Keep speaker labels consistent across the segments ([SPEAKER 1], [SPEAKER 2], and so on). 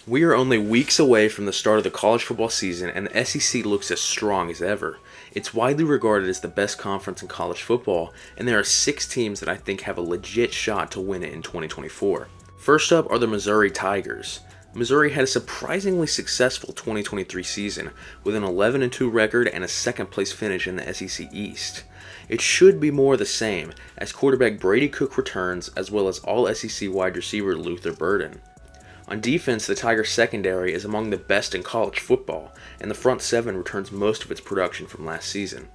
[SPEAKER 1] We are only weeks away from the start of the college football season, and the SEC looks as strong as ever. It's widely regarded as the best conference in college football, and there are 6 teams that I think have a legit shot to win it in 2024. First up are the Missouri Tigers. Missouri had a surprisingly successful 2023 season with an 11-2 record and a second place finish in the SEC East. It should be more of the same, as quarterback Brady Cook returns, as well as all SEC wide receiver Luther Burden. On defense, the Tigers' secondary is among the best in college football, and the front 7 returns most of its production from last season.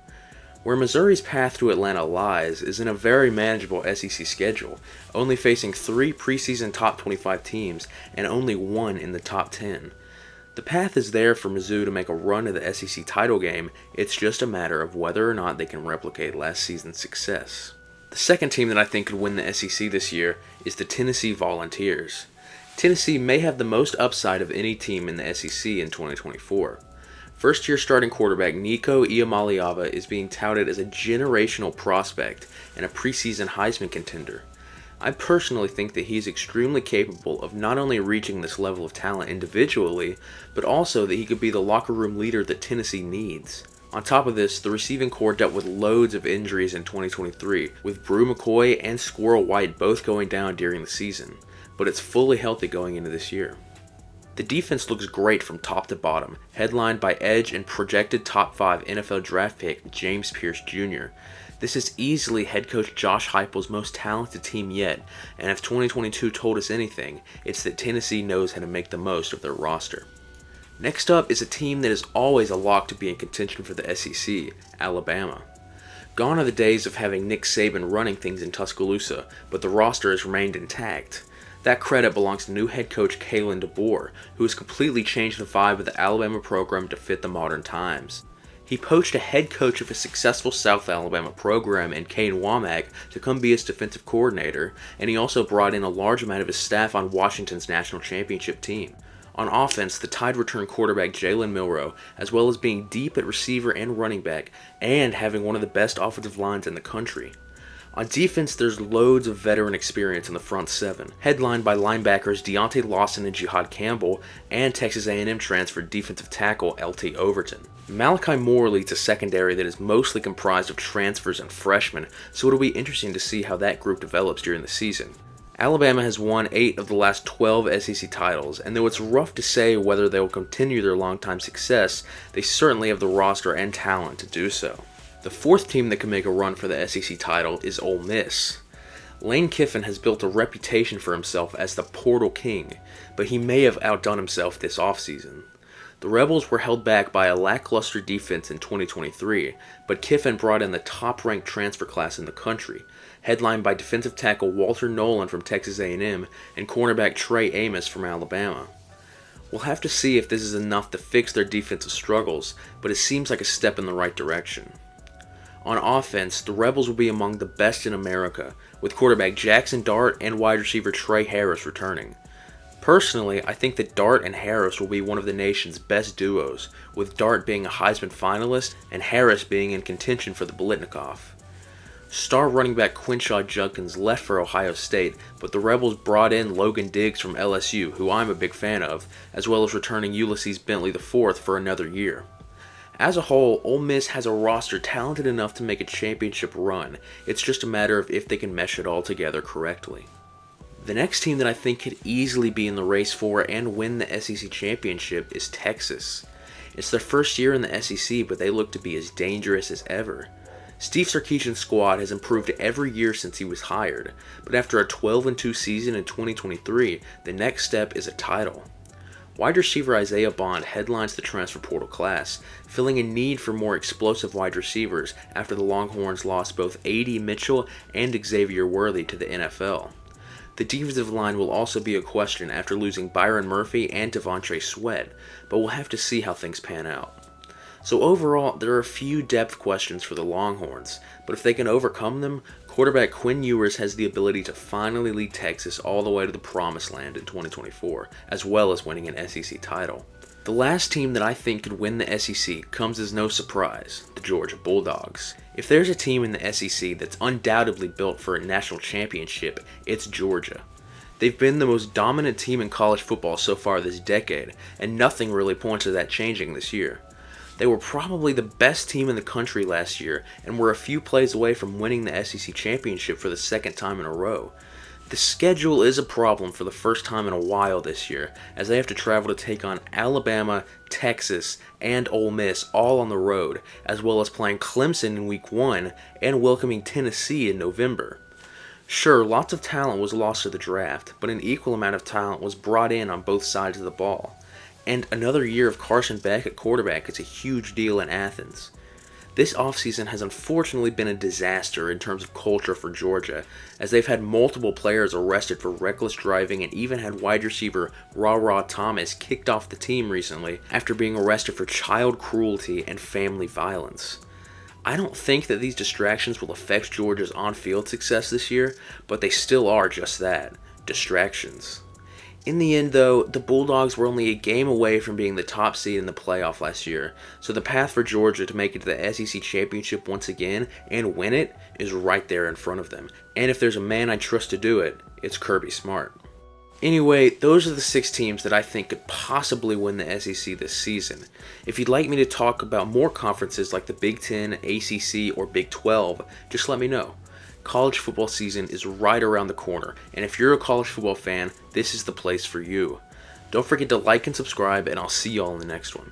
[SPEAKER 1] Where Missouri's path to Atlanta lies is in a very manageable SEC schedule, only facing 3 preseason top 25 teams and only 1 in the top 10. The path is there for Mizzou to make a run to the SEC title game. It's just a matter of whether or not they can replicate last season's success. The second team that I think could win the SEC this year is the Tennessee Volunteers. Tennessee may have the most upside of any team in the SEC in 2024. First-year starting quarterback Nico Iamaleava is being touted as a generational prospect and a preseason Heisman contender. I personally think that he is extremely capable of not only reaching this level of talent individually, but also that he could be the locker room leader that Tennessee needs. On top of this, the receiving corps dealt with loads of injuries in 2023, with Brew McCoy and Squirrel White both going down during the season, but it's fully healthy going into this year. The defense looks great from top to bottom, headlined by edge and projected top 5 NFL draft pick James Pierce Jr. This is easily head coach Josh Heupel's most talented team yet, and if 2022 told us anything, it's that Tennessee knows how to make the most of their roster. Next up is a team that is always a lock to be in contention for the SEC, Alabama. Gone are the days of having Nick Saban running things in Tuscaloosa, but the roster has remained intact. That credit belongs to new head coach Kalen DeBoer, who has completely changed the vibe of the Alabama program to fit the modern times. He poached a head coach of a successful South Alabama program in Kane Womack to come be his defensive coordinator, and he also brought in a large amount of his staff on Washington's national championship team. On offense, the Tide returned quarterback Jalen Milroe, as well as being deep at receiver and running back, and having one of the best offensive lines in the country. On defense, there's loads of veteran experience in the front 7, headlined by linebackers Deontay Lawson and Jihad Campbell, and Texas A&M transfer defensive tackle L.T. Overton. Malachi Moore leads a secondary that is mostly comprised of transfers and freshmen, so it'll be interesting to see how that group develops during the season. Alabama has won 8 of the last 12 SEC titles, and though it's rough to say whether they will continue their long-time success, they certainly have the roster and talent to do so. The fourth team that can make a run for the SEC title is Ole Miss. Lane Kiffin has built a reputation for himself as the Portal King, but he may have outdone himself this offseason. The Rebels were held back by a lackluster defense in 2023, but Kiffin brought in the top-ranked transfer class in the country, headlined by defensive tackle Walter Nolan from Texas A&M and cornerback Trey Amos from Alabama. We'll have to see if this is enough to fix their defensive struggles, but it seems like a step in the right direction. On offense, the Rebels will be among the best in America, with quarterback Jackson Dart and wide receiver Trey Harris returning. Personally, I think that Dart and Harris will be one of the nation's best duos, with Dart being a Heisman finalist and Harris being in contention for the Biletnikoff. Star running back Quinshon Judkins left for Ohio State, but the Rebels brought in Logan Diggs from LSU, who I'm a big fan of, as well as returning Ulysses Bentley IV for another year. As a whole, Ole Miss has a roster talented enough to make a championship run. It's just a matter of if they can mesh it all together correctly. The next team that I think could easily be in the race for and win the SEC championship is Texas. It's their first year in the SEC, but they look to be as dangerous as ever. Steve Sarkisian's squad has improved every year since he was hired, but after a 12-2 season in 2023, the next step is a title. Wide receiver Isaiah Bond headlines the transfer portal class, filling a need for more explosive wide receivers after the Longhorns lost both A.D. Mitchell and Xavier Worthy to the NFL. The defensive line will also be a question after losing Byron Murphy and Devontre Sweat, but we'll have to see how things pan out. So overall, there are a few depth questions for the Longhorns, but if they can overcome them, quarterback Quinn Ewers has the ability to finally lead Texas all the way to the promised land in 2024, as well as winning an SEC title. The last team that I think could win the SEC comes as no surprise, the Georgia Bulldogs. If there's a team in the SEC that's undoubtedly built for a national championship, it's Georgia. They've been the most dominant team in college football so far this decade, and nothing really points to that changing this year. They were probably the best team in the country last year and were a few plays away from winning the SEC championship for the second time in a row. The schedule is a problem for the first time in a while this year, as they have to travel to take on Alabama, Texas, and Ole Miss all on the road, as well as playing Clemson in Week 1 and welcoming Tennessee in November. Sure, lots of talent was lost to the draft, but an equal amount of talent was brought in on both sides of the ball. And another year of Carson Beck at quarterback is a huge deal in Athens. This offseason has unfortunately been a disaster in terms of culture for Georgia, as they've had multiple players arrested for reckless driving and even had wide receiver Ra Thomas kicked off the team recently after being arrested for child cruelty and family violence. I don't think that these distractions will affect Georgia's on-field success this year, but they still are just that, distractions. In the end, though, the Bulldogs were only a game away from being the top seed in the playoff last year, so the path for Georgia to make it to the SEC Championship once again and win it is right there in front of them. And if there's a man I trust to do it, it's Kirby Smart. Anyway, those are the 6 teams that I think could possibly win the SEC this season. If you'd like me to talk about more conferences like the Big Ten, ACC, or Big 12, just let me know. College football season is right around the corner, and if you're a college football fan, this is the place for you. Don't forget to like and subscribe, and I'll see y'all in the next one.